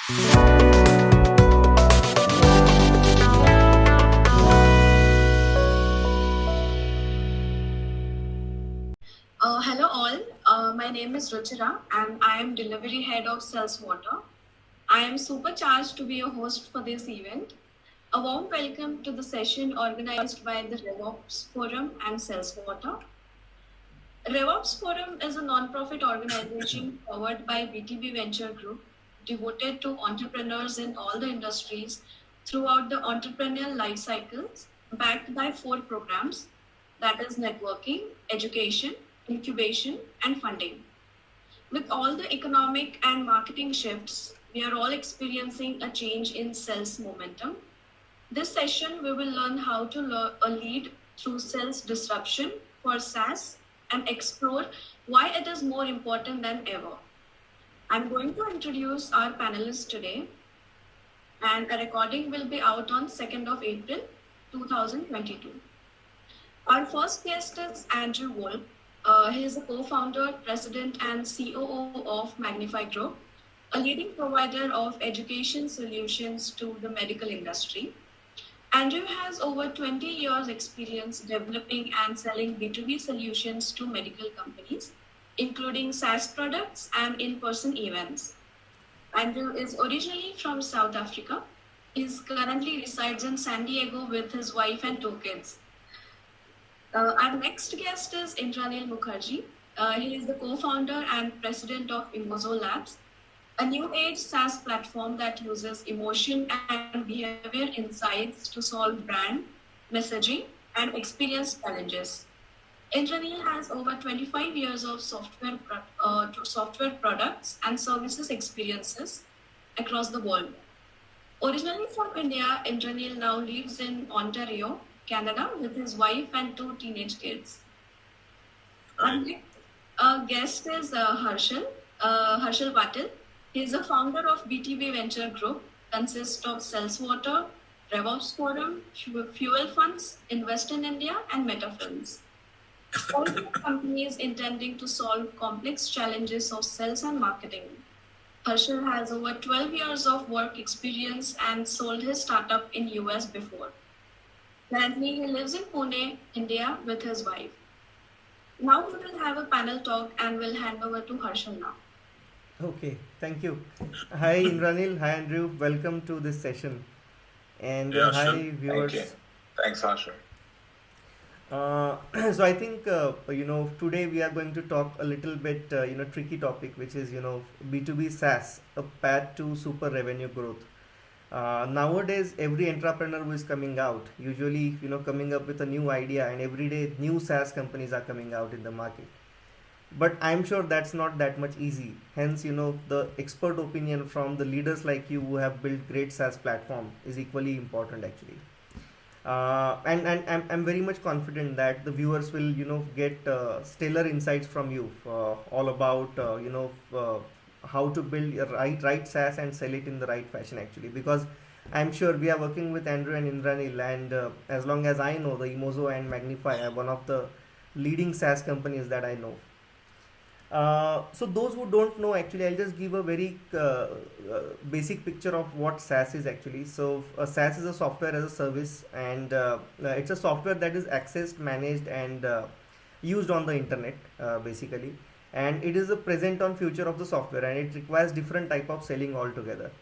Hello all, my name is Ruchira and I am delivery head of Sales Water. I am supercharged to be a host for this event. A warm welcome to the session organized by the RevOps Forum and Sales Water. RevOps Forum is a non-profit organization powered by BTB Venture Group, devoted to entrepreneurs in all the industries throughout the entrepreneurial life cycles, backed by 4 programs, that is networking, education, incubation, and funding. With all the economic and marketing shifts, we are all experiencing a change in sales momentum. This session, we will learn how to lead through sales disruption for SaaS and explore why it is more important than ever. I'm going to introduce our panelists today, and a recording will be out on 2nd of April 2022. Our first guest is Andrew Wolpe. He is a co-founder, president, and COO of Magnifi Group, a leading provider of education solutions to the medical industry. Andrew has over 20 years experience developing and selling B2B solutions to medical companies, including SaaS products and in-person events. Andrew is originally from South Africa. He currently resides in San Diego with his wife and 2 kids. Our next guest is Indranil Mukherjee. He is the co-founder and president of Emozo Labs, a new age SaaS platform that uses emotion and behavior insights to solve brand, messaging, and experience challenges. Indranil has over 25 years of software products and services experiences across the world. Originally from India, Indranil now lives in Ontario, Canada, with his wife and 2 teenage kids. Our next guest is Harshal Patil. He is a founder of BTB Venture Group, consists of Sales Water, RevOps Forum, Fuel Funds, Invest in India, and MetaFilms. All the companies intending to solve complex challenges of sales and marketing. Harshal has over 12 years of work experience and sold his startup in US before. Currently, he lives in Pune, India with his wife. Now we will have a panel talk and we'll hand over to Harshal now. Okay, thank you. Hi Indranil, hi Andrew, welcome to this session. And hi Sure. Thank you. viewers. Thanks, Harshal. So I think today we are going to talk a little bit tricky topic, which is B2B SaaS, a path to super revenue growth. Nowadays, every entrepreneur who is coming out, usually coming up with a new idea, and every day new SaaS companies are coming out in the market. But I'm sure that's not that much easy. Hence, the expert opinion from the leaders like you who have built great SaaS platform is equally important actually. And I'm very much confident that the viewers will get stellar insights from you all about how to build a right SaaS and sell it in the right fashion actually, because I'm sure we are working with Andrew and Indranil, and as long as I know, the Emozo and Magnifi are one of the leading SaaS companies that I know. So those who don't know, actually I'll just give a very basic picture of what SaaS is actually. So SaaS is a software as a service, and it's a software that is accessed, managed, and used on the internet basically, and it is a present on future of the software, and it requires different type of selling altogether.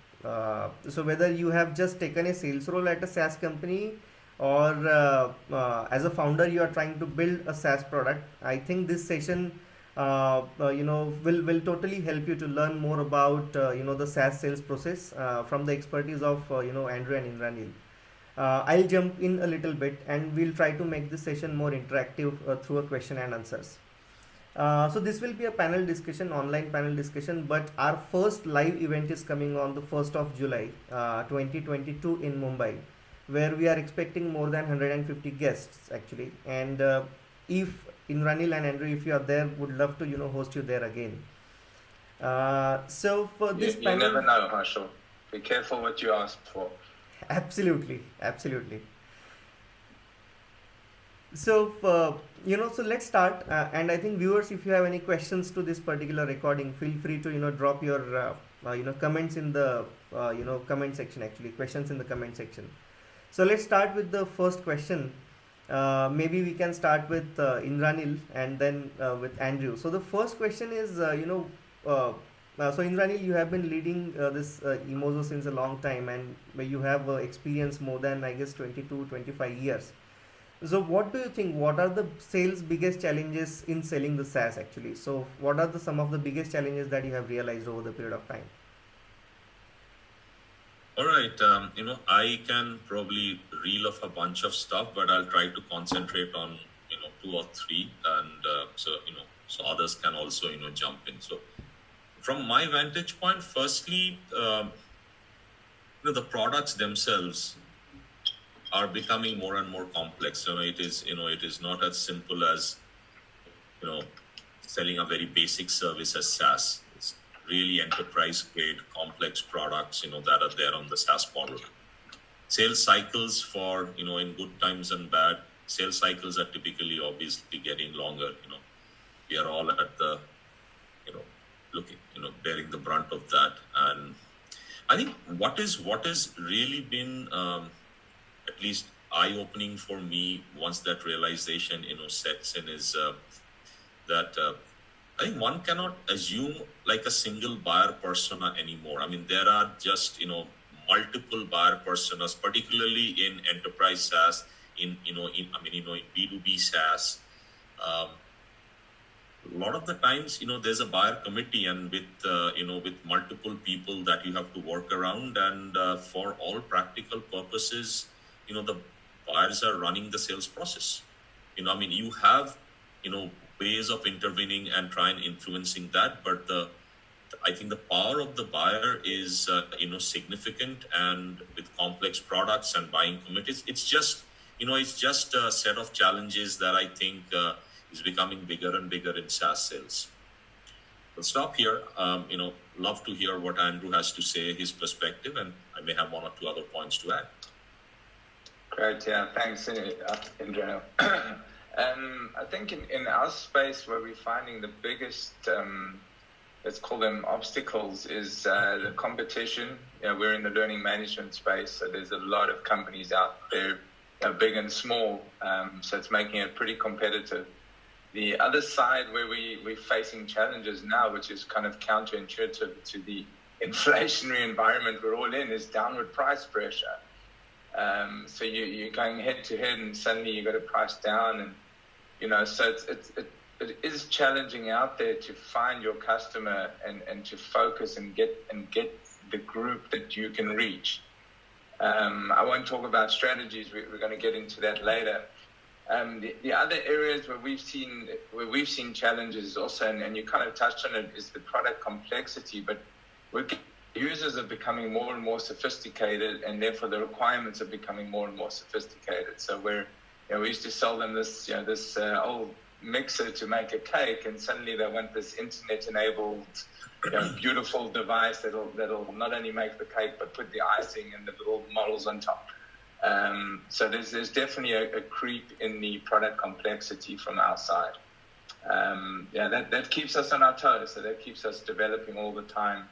So whether you have just taken a sales role at a SaaS company, or as a founder you are trying to build a SaaS product, I think this session will totally help you to learn more about the SaaS sales process from the expertise of Andrew and Indranil. I'll jump in a little bit, and we'll try to make this session more interactive through a question and answers. So this will be a panel discussion, online panel discussion, but our first live event is coming on the 1st of July 2022 in Mumbai, where we are expecting more than 150 guests actually. And if Indranil and Andrew, if you are there, would love to host you there again. So for this You panel, never know, Harshal. Be careful what you ask for. absolutely. So so let's start. And I think viewers, if you have any questions to this particular recording, feel free to drop your comments in the comment section, actually questions in the comment section. So let's start with the first question. Maybe we can start with Indranil and then with Andrew. So the first question is, so Indranil, you have been leading this Emozo since a long time, and you have experience more than, I guess, 22, 25 years. So what do you think? What are the sales biggest challenges in selling the SaaS actually? So what are some of the biggest challenges that you have realized over the period of time? All right, I can probably reel off a bunch of stuff, but I'll try to concentrate on, two or three, and so others can also, jump in. So from my vantage point, firstly, the products themselves are becoming more and more complex. It is not as simple as, selling a very basic service as SaaS. It's really enterprise grade, complex products, that are there on the SaaS model. Sales cycles for, in good times and bad, sales cycles are typically obviously getting longer. We are all at the, looking, bearing the brunt of that. And I think what has really been, at least eye-opening for me once that realization, sets in is that I think one cannot assume like a single buyer persona anymore. I mean, there are just, multiple buyer personas, particularly in enterprise SaaS, in B2B SaaS. A lot of the times, there's a buyer committee, and with multiple people that you have to work around, and for all practical purposes, the buyers are running the sales process. You have, ways of intervening and try and influencing that, but I think the power of the buyer is, significant, and with complex products and buying committees, it's just a set of challenges that I think is becoming bigger and bigger in SaaS sales. We'll stop here. Love to hear what Andrew has to say, his perspective, and I may have one or two other points to add. Great, yeah, thanks, Indranil. I think in our space, where we're finding the biggest, let's call them obstacles, is the competition. We're in the learning management space, so there's a lot of companies out there, big and small, so it's making it pretty competitive. The other side where we're facing challenges now, which is kind of counterintuitive to the inflationary environment we're all in, is downward price pressure. So you're going head to head, and suddenly you got to price down, and so it is challenging out there to find your customer and to focus and get the group that you can reach. I won't talk about strategies. We're going to get into that later. The other areas where we've seen challenges also, and you kind of touched on it, is the product complexity. But users are becoming more and more sophisticated, and therefore the requirements are becoming more and more sophisticated. So we used to sell them this old mixer to make a cake, and suddenly they want this internet-enabled, beautiful device that'll not only make the cake but put the icing and the little models on top. So there's definitely a creep in the product complexity from our side. That keeps us on our toes. So that keeps us developing all the time.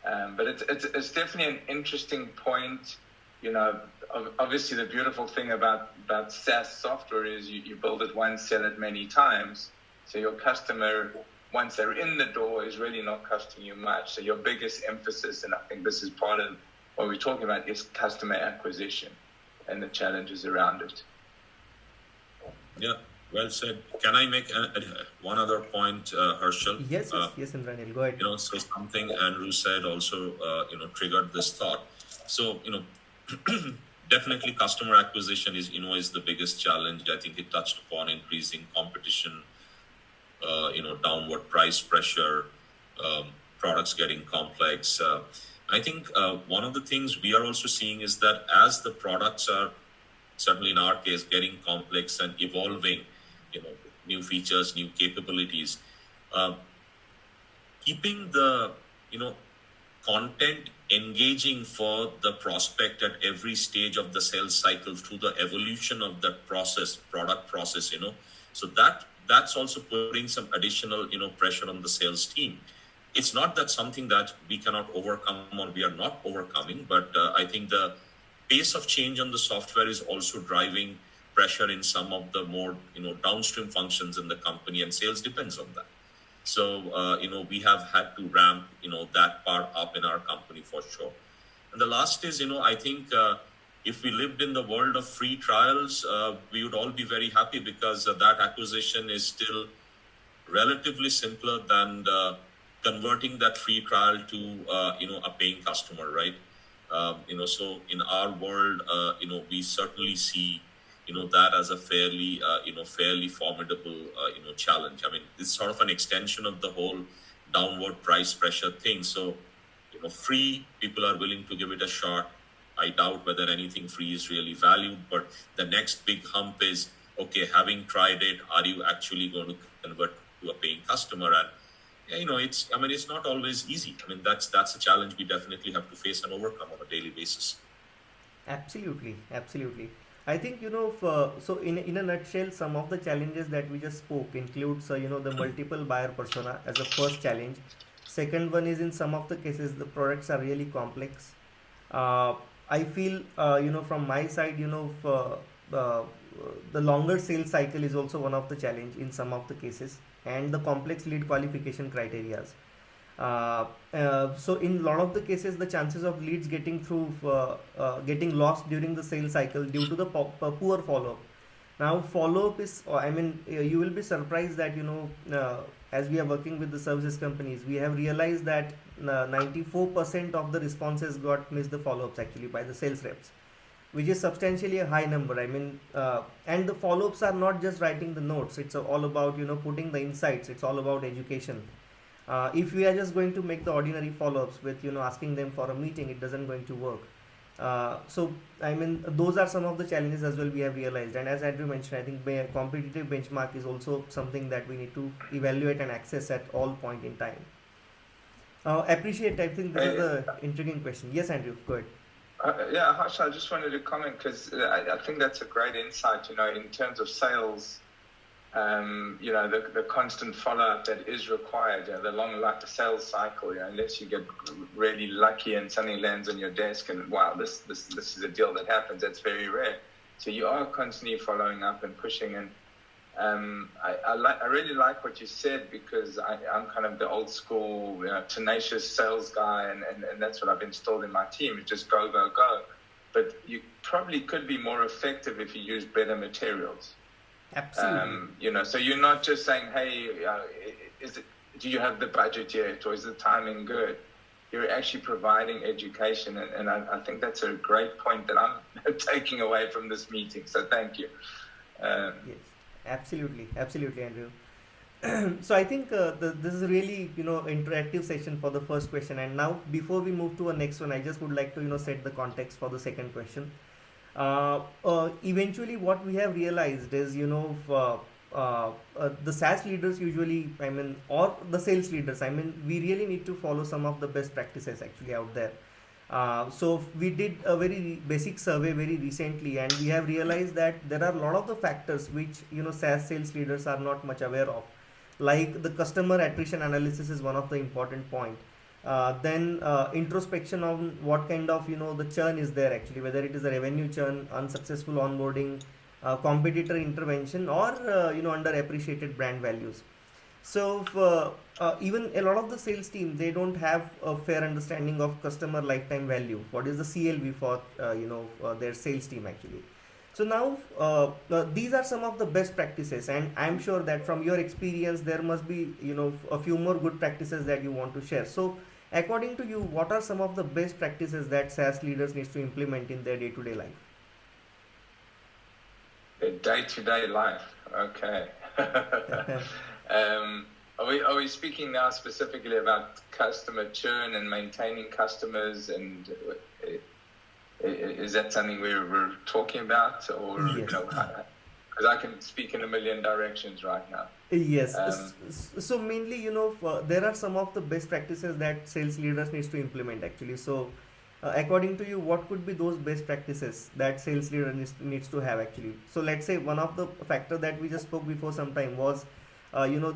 But it's definitely an interesting point. Obviously the beautiful thing about SaaS software is you build it once, sell it many times. So your customer, once they're in the door, is really not costing you much. So your biggest emphasis, and I think this is part of what we're talking about, is customer acquisition and the challenges around it. Yeah, well said. Can I make one other point, Harshal? Yes, Indranil, go ahead. So something Andrew said also, triggered this thought. So, definitely customer acquisition is the biggest challenge. I think it touched upon increasing competition, downward price pressure, products getting complex. I think one of the things we are also seeing is that as the products are, certainly in our case, getting complex and evolving, new features, new capabilities, keeping the, content engaging for the prospect at every stage of the sales cycle through the evolution of that product process, so that's also putting some additional, pressure on the sales team. it's not that something that we cannot overcome or we are not overcoming, but I think the pace of change on the software is also driving pressure in some of the more downstream functions in the company, and sales depends on that. So we have had to ramp that part up in our company for sure. And the last is, I think if we lived in the world of free trials, we would all be very happy, because that acquisition is still relatively simpler than converting that free trial to a paying customer, right? So in our world, we certainly see that as a fairly formidable challenge. I mean, it's sort of an extension of the whole downward price pressure thing. So free, people are willing to give it a shot. I doubt whether anything free is really valued, but the next big hump is, okay, having tried it, are you actually going to convert to a paying customer? And it's not always easy. I mean, that's a challenge we definitely have to face and overcome on a daily basis. Absolutely, absolutely. I think so in a nutshell, some of the challenges that we just spoke includes the multiple buyer persona as a first challenge. Second one is, in some of the cases the products are really complex. uh, I feel from my side, the longer sales cycle is also one of the challenge in some of the cases, and the complex lead qualification criterias. So in a lot of the cases, the chances of leads getting through getting lost during the sales cycle due to the poor follow up. Now follow up is, I mean, you will be surprised that as we are working with the services companies, we have realized that 94% of the responses got missed the follow ups actually by the sales reps, which is substantially a high number. I mean, and the follow ups are not just writing the notes. It's all about putting the insights. It's all about education. If we are just going to make the ordinary follow-ups with asking them for a meeting, it doesn't going to work. So I mean, those are some of the challenges as well we have realized. And as Andrew mentioned, I think competitive benchmark is also something that we need to evaluate and access at all point in time. Appreciate. I think this is the intriguing question. Yes, Andrew, go ahead. Yeah, Harshal, I just wanted to comment because I think that's a great insight. In terms of sales, the constant follow-up that is required, the long sales cycle, unless you get really lucky and something lands on your desk and wow, this is a deal that happens, that's very rare. So you are constantly following up and pushing. And I really like what you said, because I'm kind of the old school, tenacious sales guy, and that's what I've installed in my team, is just go, go, go. But you probably could be more effective if you use better materials. Absolutely. So you're not just saying, hey, do you have the budget yet, or is the timing good? You're actually providing education, and I think that's a great point that I'm taking away from this meeting. So thank you. Yes, absolutely, Andrew. So I think this is really interactive session for the first question, and now before we move to a next one, I just would like to set the context for the second question. Eventually what we have realized is the SaaS leaders usually, I mean, or the sales leaders, I mean, we really need to follow some of the best practices actually out there. So we did a very basic survey very recently, and we have realized that there are a lot of the factors which SaaS sales leaders are not much aware of, like the customer attrition analysis is one of the important point. Then introspection on what kind of the churn is there actually, whether it is a revenue churn, unsuccessful onboarding, competitor intervention, or underappreciated brand values. So even a lot of the sales team, they don't have a fair understanding of customer lifetime value, what is the CLV for their sales team actually. So now these are some of the best practices, and I'm sure that from your experience there must be a few more good practices that you want to share. So according to you, what are some of the best practices that SaaS leaders need to implement in their day-to-day life? Their day-to-day life, okay. Are we speaking now specifically about customer churn and maintaining customers, and is that something we're talking about, or Yes. because I can speak in a million directions right now. Yes. So mainly, there are some of the best practices that sales leaders needs to implement actually. So, according to you, what could be those best practices that sales leader needs to have actually? So let's say one of the factor that we just spoke before some time was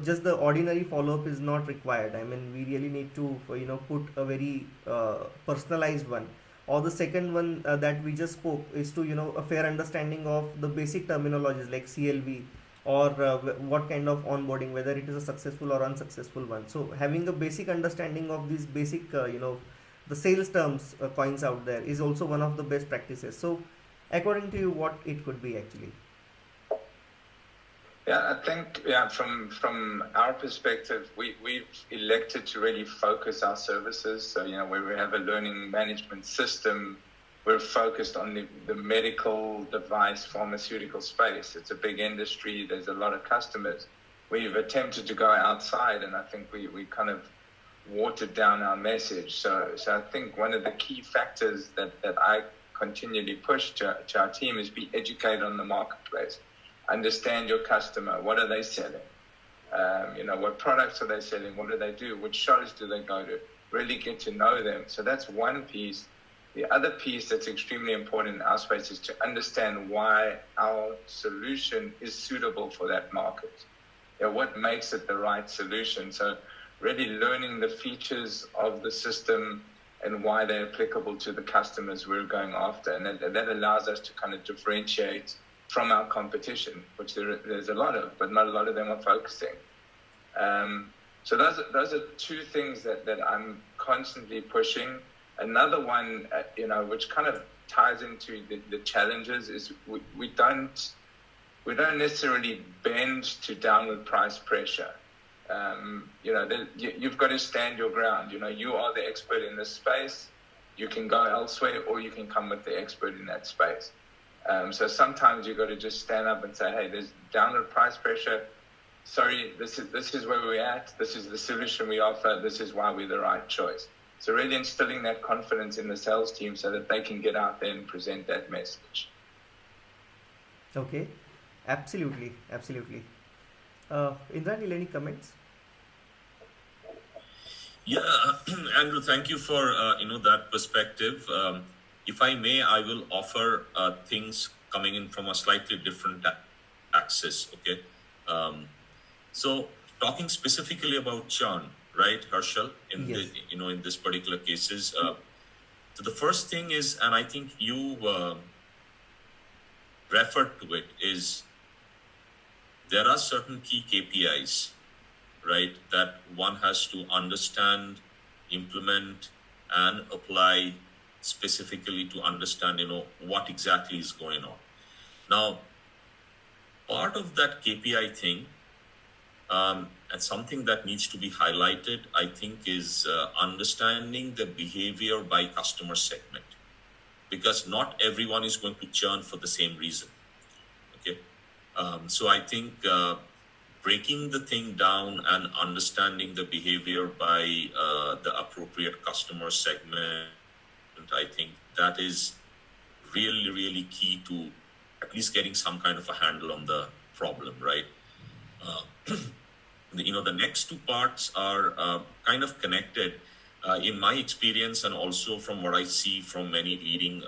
just the ordinary follow up is not required. I mean, we really need to put a very personalized one. Or the second one that we just spoke is to a fair understanding of the basic terminologies like CLV, or what kind of onboarding, whether it is a successful or unsuccessful one. So having a basic understanding of these basic the sales terms coins out there is also one of the best practices. So according to you, what it could be actually? Yeah, I think from our perspective, we've elected to really focus our services. So where we have a learning management system, we're focused on the medical device pharmaceutical space. It's a big industry. There's a lot of customers. We've attempted to go outside, and I think we kind of watered down our message. So I think one of the key factors that I continually push to our team is be educated on the marketplace. Understand your customer. What are they selling? What products are they selling? What do they do? Which shows do they go to? Really get to know them. So that's one piece. The other piece that's extremely important in our space is to understand why our solution is suitable for that market. What makes it the right solution? So really learning the features of the system and why they're applicable to the customers we're going after. And that allows us to kind of differentiate from our competition, which there's a lot of, but not a lot of them are focusing. So those are two things that I'm constantly pushing. Another one, which kind of ties into the challenges, is we don't necessarily bend to downward price pressure. You've got to stand your ground. You are the expert in this space. You can go elsewhere, or you can come with the expert in that space. So sometimes you've got to just stand up and say, hey, there's downward price pressure. Sorry, this is where we're at. This is the solution we offer. This is why we're the right choice. So really instilling that confidence in the sales team so that they can get out there and present that message. Okay, absolutely. Indranil, any comments? Yeah, Andrew, thank you for that perspective. If I may, I will offer things coming in from a slightly different axis. Okay, so talking specifically about churn, right, Harshal? Yes. In this particular cases, so the first thing is, and I think you referred to it, is there are certain key KPIs, right, that one has to understand, implement, and apply specifically to understand, what exactly is going on. Now, part of that KPI thing, and something that needs to be highlighted, I think, is understanding the behavior by customer segment, because not everyone is going to churn for the same reason. Okay, so I think breaking the thing down and understanding the behavior by the appropriate customer segment, I think that is really, really key to at least getting some kind of a handle on the problem, right? The next two parts are kind of connected in my experience, and also from what I see from many leading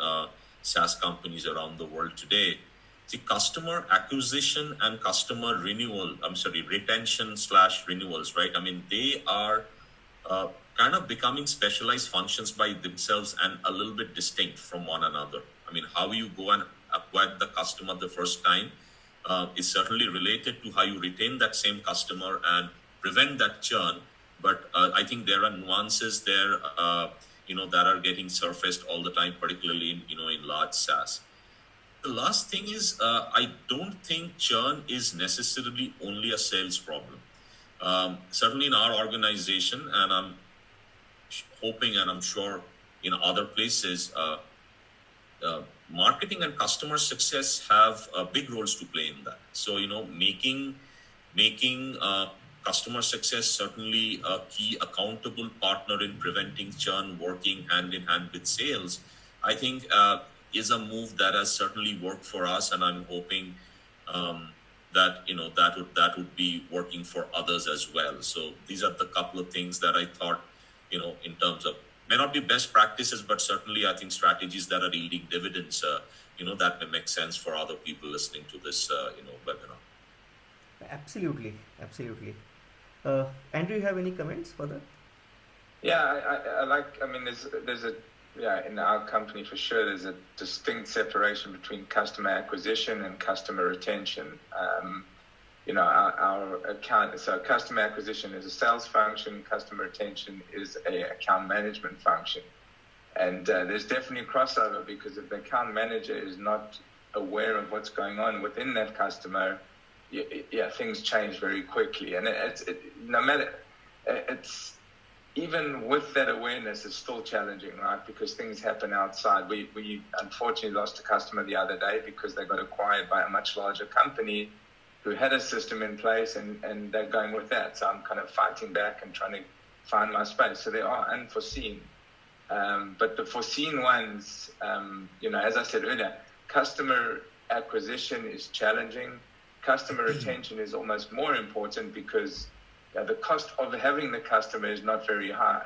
SaaS companies around the world today. See, customer acquisition and customer retention / renewals, right? I mean, they are kind of becoming specialized functions by themselves and a little bit distinct from one another. I mean, how you go and acquire the customer the first time is certainly related to how you retain that same customer and prevent that churn. But I think there are nuances there, that are getting surfaced all the time, particularly in large SaaS. The last thing is, I don't think churn is necessarily only a sales problem. Certainly in our organization, and I'm hoping and I'm sure in other places, marketing and customer success have big roles to play in that. So, making customer success certainly a key accountable partner in preventing churn, working hand in hand with sales, I think is a move that has certainly worked for us, and I'm hoping that would be working for others as well. So these are the couple of things that I thought, in terms of, may not be best practices, but certainly I think strategies that are yielding dividends, that may make sense for other people listening to this, webinar. Absolutely, absolutely. Andrew, you have any comments for that? Yeah, I like. I mean, there's a yeah, in our company for sure. There's a distinct separation between customer acquisition and customer retention. Our account. So customer acquisition is a sales function. Customer retention is a account management function. And there's definitely crossover, because if the account manager is not aware of what's going on within that customer, yeah, things change very quickly. And no matter, it's even with that awareness, it's still challenging, right? Because things happen outside. We unfortunately lost a customer the other day because they got acquired by a much larger company who had a system in place, and they're going with that. So I'm kind of fighting back and trying to find my space. So they are unforeseen. But the foreseen ones, as I said earlier, customer acquisition is challenging. Customer retention is almost more important, because the cost of having the customer is not very high.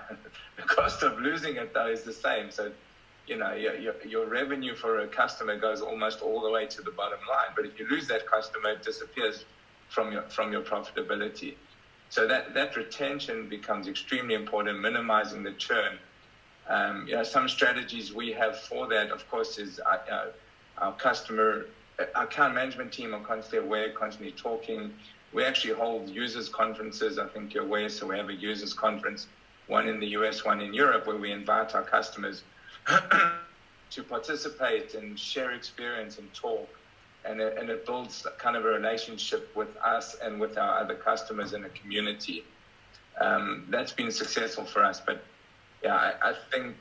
The cost of losing it, though, is the same. So, your revenue for a customer goes almost all the way to the bottom line. But if you lose that customer, it disappears from your profitability. So that retention becomes extremely important, minimizing the churn. Some strategies we have for that, of course, is our account management team are constantly aware, constantly talking. We actually hold users conferences. I think you're aware. So we have a users conference, one in the US, one in Europe, where we invite our customers to participate and share experience and talk. And it builds kind of a relationship with us and with our other customers in a community. That's been successful for us. But yeah, I think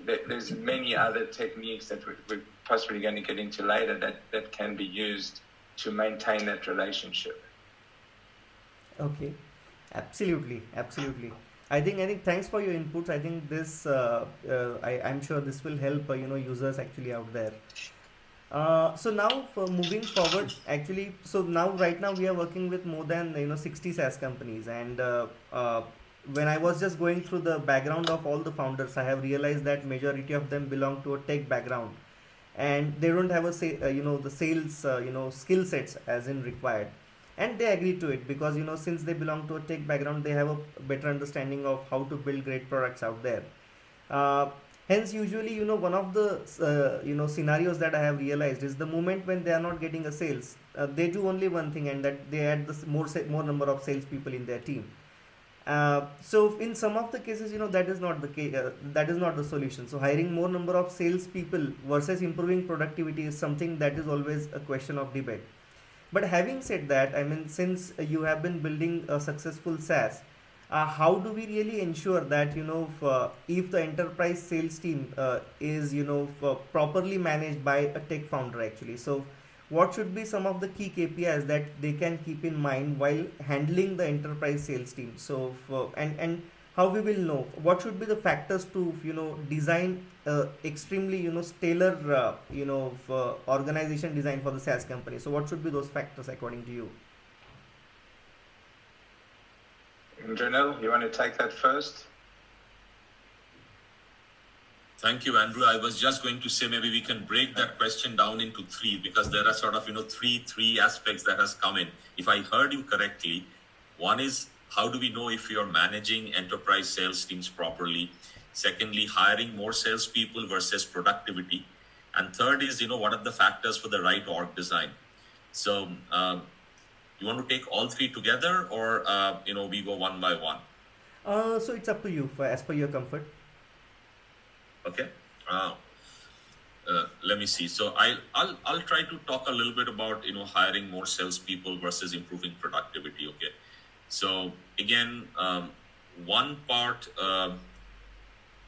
that there's many other techniques that we're possibly going to get into later that can be used to maintain that relationship. Okay, absolutely, absolutely. I think thanks for your inputs. I think this I'm sure this will help users actually out there. So now for moving forward, actually, so now right now we are working with more than 60 SaaS companies, and when I was just going through the background of all the founders, I have realized that majority of them belong to a tech background, and they don't have the sales skill sets as in required, and they agree to it because since they belong to a tech background, they have a better understanding of how to build great products out there. uh, Hence, usually, one of the scenarios that I have realized is the moment when they are not getting a sales, they do only one thing, and that they add more number of salespeople in their team. So in some of the cases, that is not the case. That is not the solution. So hiring more number of salespeople versus improving productivity is something that is always a question of debate. But having said that, I mean, since you have been building a successful SaaS, how do we really ensure that if the enterprise sales team is properly managed by a tech founder actually? So, what should be some of the key KPIs that they can keep in mind while handling the enterprise sales team? So, and how we will know what should be the factors to design extremely stellar organization design for the SaaS company. So, what should be those factors according to you? Indranil, you want to take that first? Thank you, Andrew. I was just going to say maybe we can break that question down into three, because there are sort of three aspects that has come in. If I heard you correctly, one is how do we know if you're managing enterprise sales teams properly? Secondly, hiring more salespeople versus productivity, and third is what are the factors for the right org design? So you want to take all three together, or we go one by one? So it's up to you as per your comfort. Okay. Let me see. So I'll try to talk a little bit about hiring more salespeople versus improving productivity. Okay. So again, one part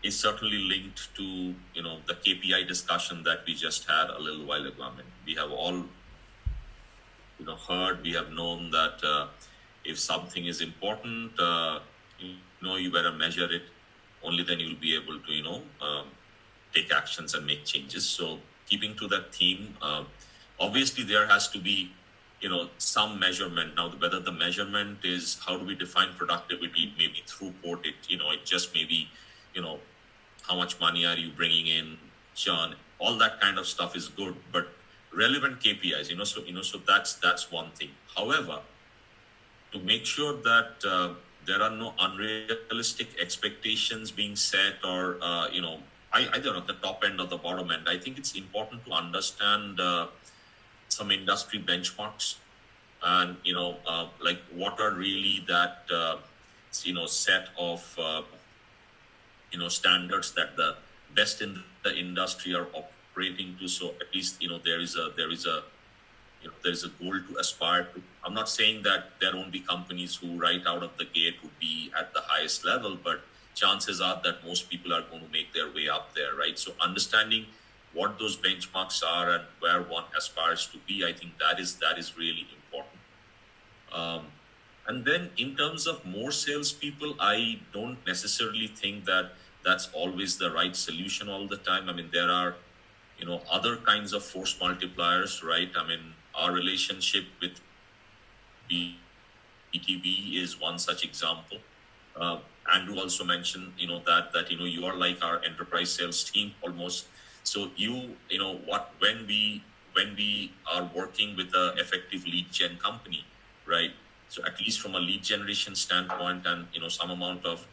is certainly linked to the KPI discussion that we just had a little while ago. I mean, we have all heard, we have known that if something is important, you better measure it. Only then you'll be able to take actions and make changes. So keeping to that theme, obviously there has to be some measurement. Now, whether the measurement is how do we define productivity, maybe throughput, it just maybe how much money are you bringing in, churn, all that kind of stuff is good, but relevant KPIs, so that's one thing. However, to make sure that there are no unrealistic expectations being set, or I don't know, the top end or the bottom end. I think it's important to understand some industry benchmarks, and like what are really that set of standards that the best in the industry are operating to. So at least there is a goal to aspire to. I'm not saying that there won't be companies who right out of the gate would be at the highest level, but chances are that most people are going to make their way up there, right? So understanding what those benchmarks are and where one aspires to be, I think that is really important. And then in terms of more salespeople, I don't necessarily think that that's always the right solution all the time. I mean, there are other kinds of force multipliers, right? I mean, our relationship with BTB is one such example. Andrew also mentioned, that you are like our enterprise sales team almost. So when we are working with an effective lead gen company, right? So at least from a lead generation standpoint, and some amount of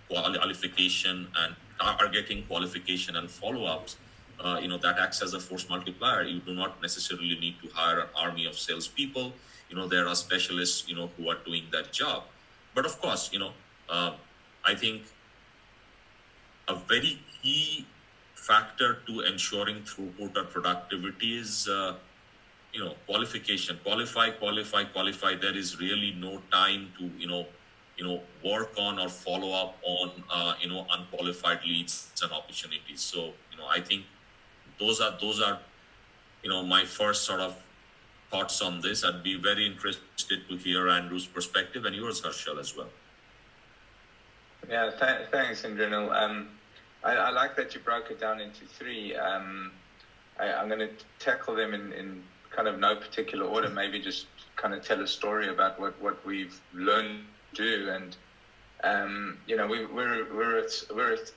qualification and targeting qualification and follow-ups, that acts as a force multiplier. You do not necessarily need to hire an army of salespeople. There are specialists, who are doing that job. But of course, I think a very key factor to ensuring throughput or productivity is, qualification. Qualify. There is really no time to, work on or follow up on, unqualified leads and opportunities. So, I think those are my first sort of thoughts on this. I'd be very interested to hear Andrew's perspective and yours, Harshal, as well. Yeah, thanks, Indranil. I like that you broke it down into three. I'm going to tackle them in kind of no particular order, maybe just kind of tell a story about what we've learned to do. And we're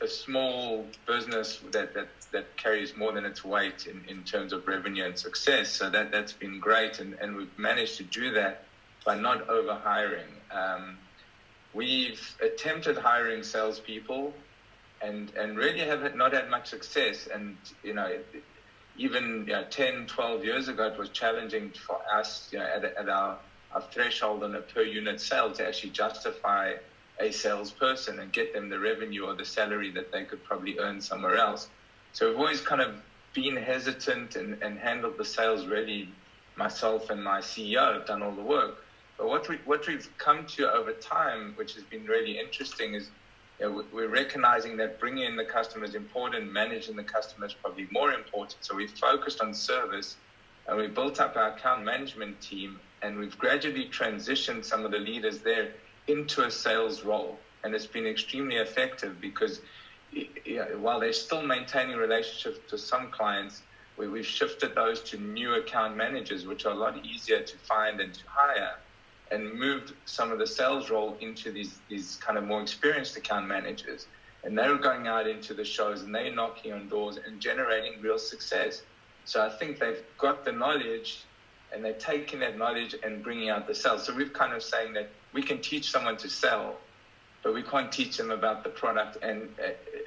a small business that carries more than its weight in terms of revenue and success. So that's been great, and we've managed to do that by not over hiring. We've attempted hiring salespeople, and really have not had much success. And even 10, 12 years ago, it was challenging for us at our threshold on a per unit sale to actually justify a salesperson and get them the revenue or the salary that they could probably earn somewhere else. So we've always kind of been hesitant and handled the sales really. Myself and my CEO have done all the work. But what we've come to over time, which has been really interesting, is we're recognizing that bringing in the customer is important, managing the customer is probably more important. So we've focused on service, and we built up our account management team, and we've gradually transitioned some of the leaders there into a sales role. And it's been extremely effective because while they're still maintaining relationships to some clients, we've shifted those to new account managers, which are a lot easier to find and to hire, and moved some of the sales role into these kind of more experienced account managers. And they're going out into the shows, and they're knocking on doors and generating real success. So I think they've got the knowledge, and they're taking that knowledge and bringing out the sales. So we've kind of saying that we can teach someone to sell, but we can't teach them about the product. And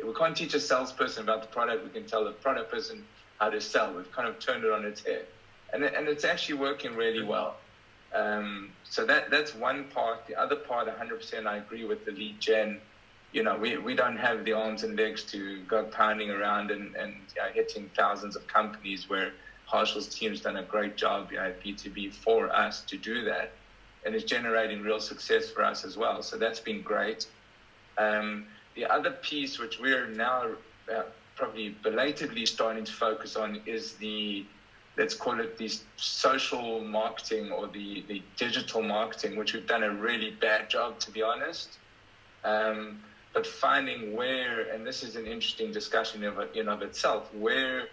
we can't teach a salesperson about the product. We can tell the product person how to sell. We've kind of turned it on its head. And it's actually working really well. So that's one part. The other part, 100%, I agree with the lead gen. We don't have the arms and legs to go pounding around and hitting thousands of companies, where Harshal's team's done a great job at B2B for us to do that. And it's generating real success for us as well. So that's been great. The other piece, which we're now probably belatedly starting to focus on, is let's call it the social marketing or the digital marketing, which we've done a really bad job, to be honest. But finding where, and this is an interesting discussion in of itself, where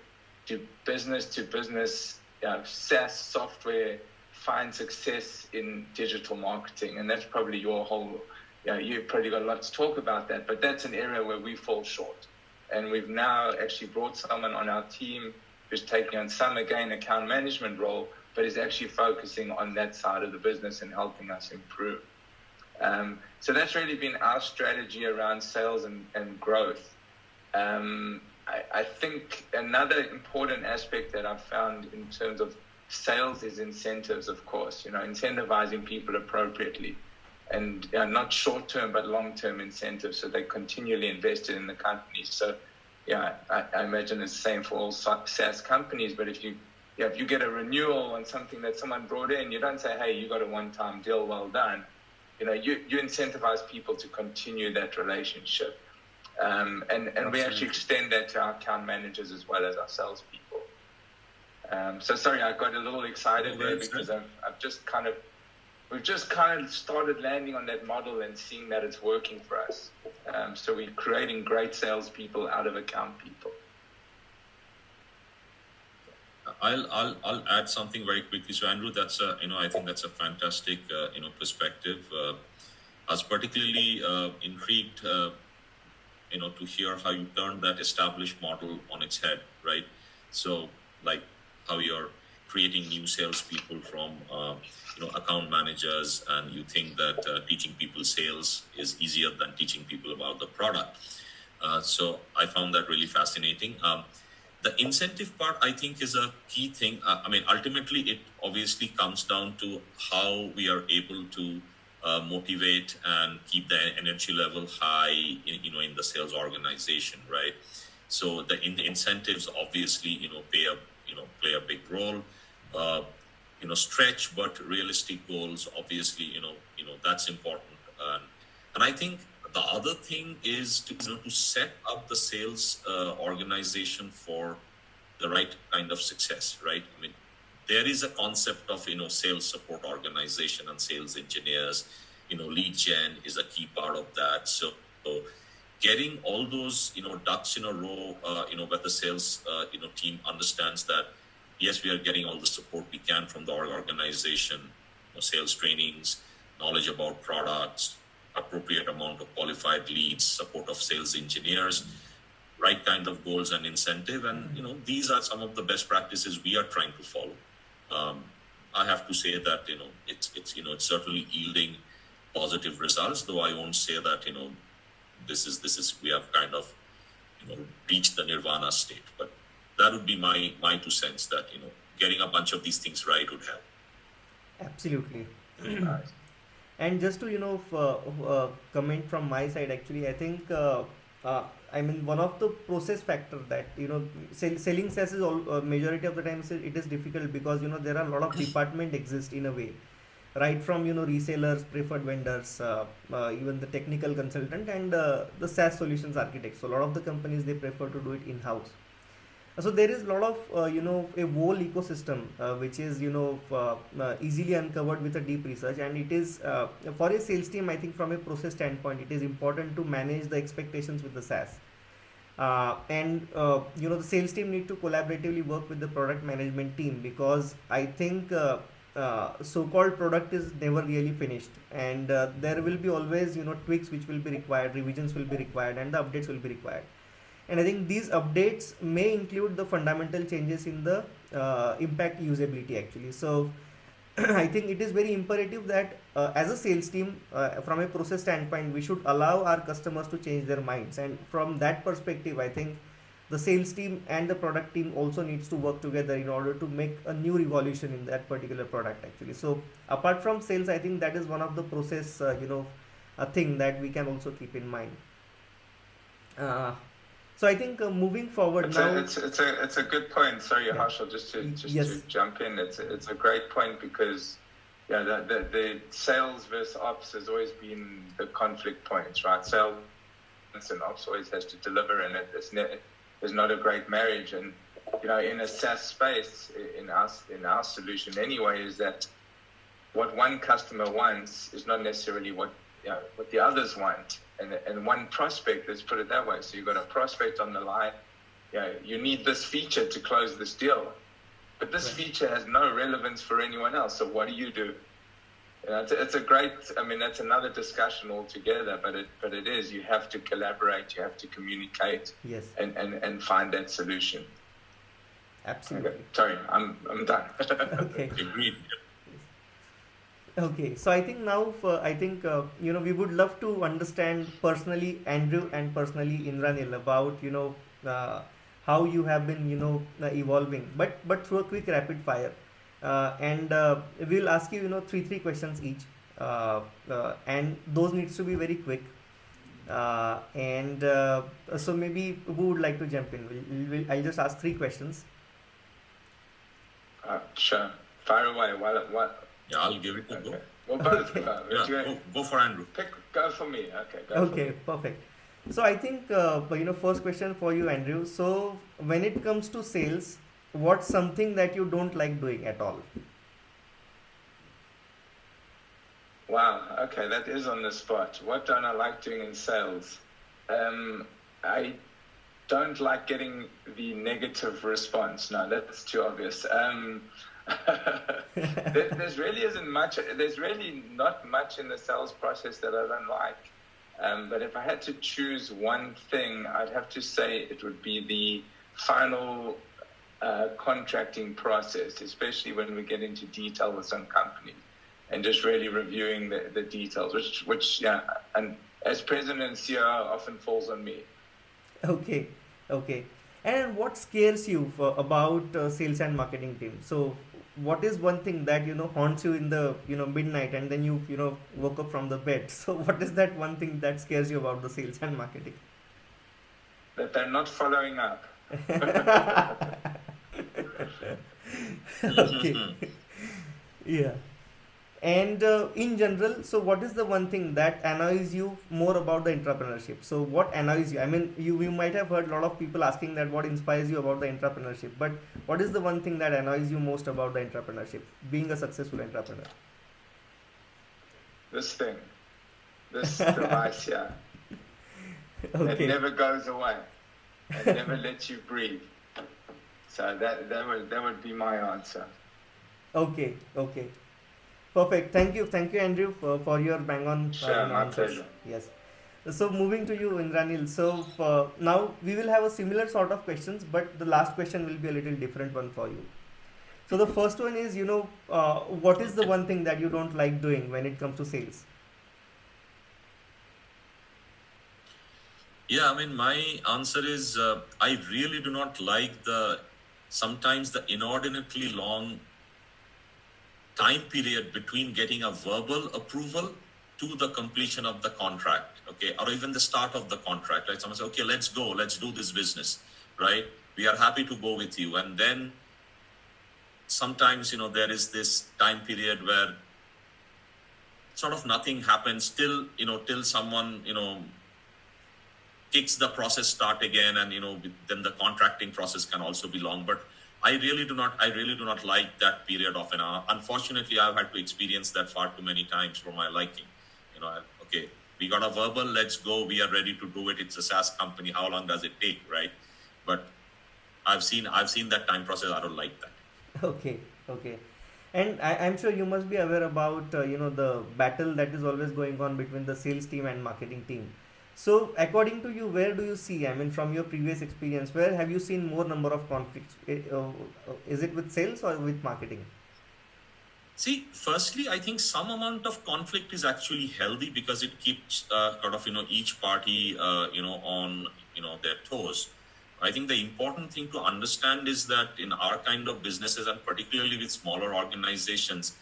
do business-to-business SaaS software find success in digital marketing? And that's probably your whole, you've probably got a lot to talk about that, but that's an area where we fall short. And we've now actually brought someone on our team who's taking on some, again, account management role, but is actually focusing on that side of the business and helping us improve. So that's really been our strategy around sales and growth. I think another important aspect that I've found in terms of sales is incentives, of course, incentivizing people appropriately, and not short-term but long-term incentives, so they're continually invested in the company. So I imagine it's the same for all SaaS companies, but if you get a renewal on something that someone brought in, you don't say, hey, you got a one-time deal, well done. You incentivize people to continue that relationship. And we actually extend that to our account managers as well as our salespeople. So sorry, I got a little excited there because we've just kind of started landing on that model and seeing that it's working for us. So we're creating great salespeople out of account people. I'll add something very quickly. So Andrew, that's I think that's a fantastic perspective. I was particularly intrigued to hear how you turned that established model on its head, right? So like how you're creating new salespeople from account managers, and you think that teaching people sales is easier than teaching people about the product. So I found that really fascinating. The incentive part, I think, is a key thing. Ultimately, it obviously comes down to how we are able to motivate and keep the energy level high in the sales organization, right? So the incentives obviously play a big role. Stretch but realistic goals, obviously, that's important. And I think the other thing is to set up the sales organization for the right kind of success, right? There is a concept of sales support organization and sales engineers. Lead gen is a key part of that. So getting all those ducks in a row, where the sales team understands that yes, we are getting all the support we can from the organization, sales trainings, knowledge about products, appropriate amount of qualified leads, support of sales engineers, right kind of goals and incentive. And, these are some of the best practices we are trying to follow. I have to say that, it's certainly yielding positive results, though I won't say that, we have kind of, reached the nirvana state. But that would be my 2 cents that, getting a bunch of these things right would help. Absolutely. Nice. And just to comment from my side, actually, I think one of the process factor that selling SaaS is all majority of the times it is difficult because there are a lot of department exist in a way, right from resellers, preferred vendors, even the technical consultant and the SaaS solutions architects. So a lot of the companies, they prefer to do it in house. So there is a lot of a whole ecosystem which is easily uncovered with a deep research, and it is for a sales team, I think from a process standpoint, it is important to manage the expectations with the SaaS, and the sales team need to collaboratively work with the product management team, because I think so-called product is never really finished, and there will be always tweaks which will be required, revisions will be required, and the updates will be required. And I think these updates may include the fundamental changes in the impact usability actually. So I think it is very imperative that as a sales team, from a process standpoint, we should allow our customers to change their minds. And from that perspective, I think the sales team and the product team also needs to work together in order to make a new revolution in that particular product actually. So apart from sales, I think that is one of the process, a thing that we can also keep in mind. So I think moving forward it's now, it's a good point. Sorry, Yeah. Harshal, just Yes. to jump in. It's a great point because the sales versus ops has always been the conflict points, right? Sales and ops always has to deliver, and there's not a great marriage. And in a SaaS space, in our solution anyway, is that what one customer wants is not necessarily what the others want. And one prospect, let's put it that way. So you've got a prospect on the line. You need this feature to close this deal, but this feature has no relevance for anyone else. So what do? It's a great. That's another discussion altogether. But it is. You have to collaborate. You have to communicate. Yes. And find that solution. Absolutely. Sorry, I'm done. Okay. Agreed. Okay, so I think now, I think we would love to understand personally Andrew and personally Indranil about how you have been evolving, but through a quick rapid fire, and we'll ask you three questions each, and those needs to be very quick, and so maybe who would like to jump in? I'll just ask three questions. Sure. Fire away. What? Yeah, I'll give it a go. Okay. Well, both. Okay. Go for Andrew. Go for me. Okay, go for Okay, me. perfect. So I think first question for you, Andrew. So when it comes to sales, what's something that you don't like doing at all? Wow. Okay, that is on the spot. What don't I like doing in sales? I don't like getting the negative response. No, that's too obvious. There's really isn't much. There's really not much in the sales process that I don't like. But if I had to choose one thing, I'd have to say it would be the final contracting process, especially when we get into detail with some companies, and just really reviewing the details, which and as president and CEO often falls on me. Okay, okay. And what scares you about sales and marketing team? So what is one thing that haunts you in the midnight, and then you woke up from the bed? So what is that one thing that scares you about the sales and marketing? That they're not following up. Okay. Yeah. And in general, so what is the one thing that annoys you more about the entrepreneurship? So what annoys you? I mean, you might have heard a lot of people asking that what inspires you about the entrepreneurship, but what is the one thing that annoys you most about the entrepreneurship, being a successful entrepreneur? This thing, this device here, it Okay. never goes away. It never lets you breathe. So that would be my answer. Okay. Okay. Perfect. Thank you, Andrew, for your bang on Sure, my answers. pleasure. Yes. So moving to you, Indranil. So now we will have a similar sort of questions, but the last question will be a little different one for you. So the first one is, what is the one thing that you don't like doing when it comes to sales? Yeah, I mean, my answer is I really do not like sometimes the inordinately long time period between getting a verbal approval to the completion of the contract, okay, or even the start of the contract, right? Someone says, okay, let's go, let's do this business, right? We are happy to go with you. And then sometimes, there is this time period where sort of nothing happens till someone, kicks the process start again, and then the contracting process can also be long. But I really do not like that period of an hour. Unfortunately, I've had to experience that far too many times for my liking. Okay, we got a verbal, let's go, we are ready to do it. It's a SaaS company. How long does it take, right? But I've seen that time process. I don't like that. Okay, okay. And I'm sure you must be aware about the battle that is always going on between the sales team and marketing team. So according to you, where do you see? I mean, from your previous experience, where have you seen more number of conflicts? Is it with sales or with marketing? See, firstly, I think some amount of conflict is actually healthy because it keeps each party on their toes. I think the important thing to understand is that in our kind of businesses, and particularly with smaller organizations,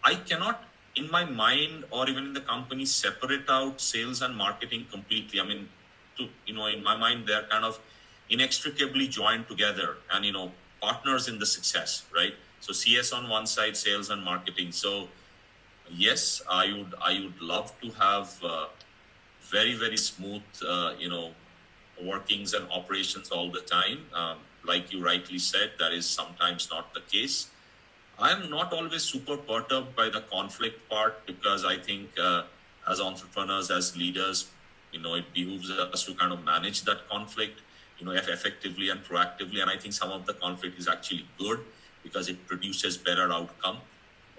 I cannot, in my mind or even in the company, separate out sales and marketing completely. I mean, in my mind, they're kind of inextricably joined together and partners in the success, right? So CS on one side, sales and marketing. So yes, I would love to have very, very smooth workings and operations all the time. Like you rightly said, that is sometimes not the case. I'm not always super perturbed by the conflict part because I think as entrepreneurs, as leaders, it behooves us to kind of manage that conflict, effectively and proactively. And I think some of the conflict is actually good because it produces better outcome.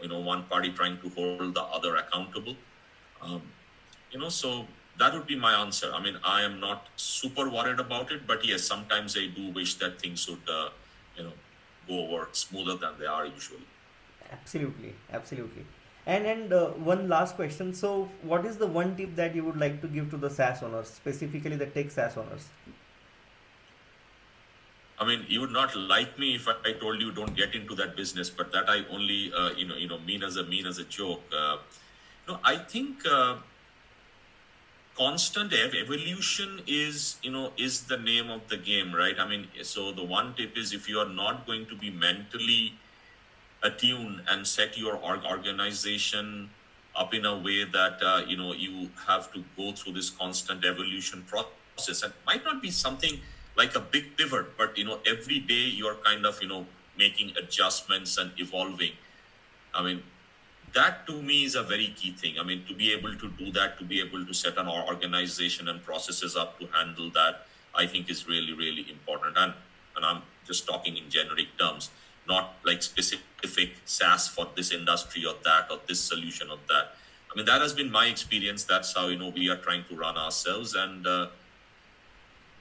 One party trying to hold the other accountable. So that would be my answer. I mean, I am not super worried about it, but yes, sometimes I do wish that things would you know, go over smoother than they are usually. Absolutely, absolutely. And one last question. So, what is the one tip that you would like to give to the SaaS owners, specifically the tech SaaS owners? I mean, you would not like me if I told you don't get into that business, but that I only, mean as a joke. I think constant evolution is the name of the game, right? I mean, so the one tip is, if you are not going to be mentally attune and set your organization up in a way that you have to go through this constant evolution process, and might not be something like a big pivot, but every day you're kind of making adjustments and evolving. I mean, that to me is a very key thing. I mean, to be able to do that, to be able to set an organization and processes up to handle that, I think is really, really important. And I'm just talking in generic terms, not like specific SaaS for this industry or that, or this solution or that. I mean, that has been my experience. That's how we are trying to run ourselves. And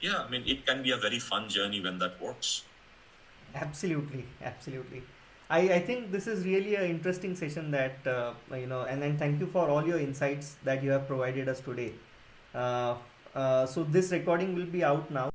yeah, I mean, it can be a very fun journey when that works. Absolutely, absolutely. I think this is really an interesting session that, and then thank you for all your insights that you have provided us today. So, this recording will be out now.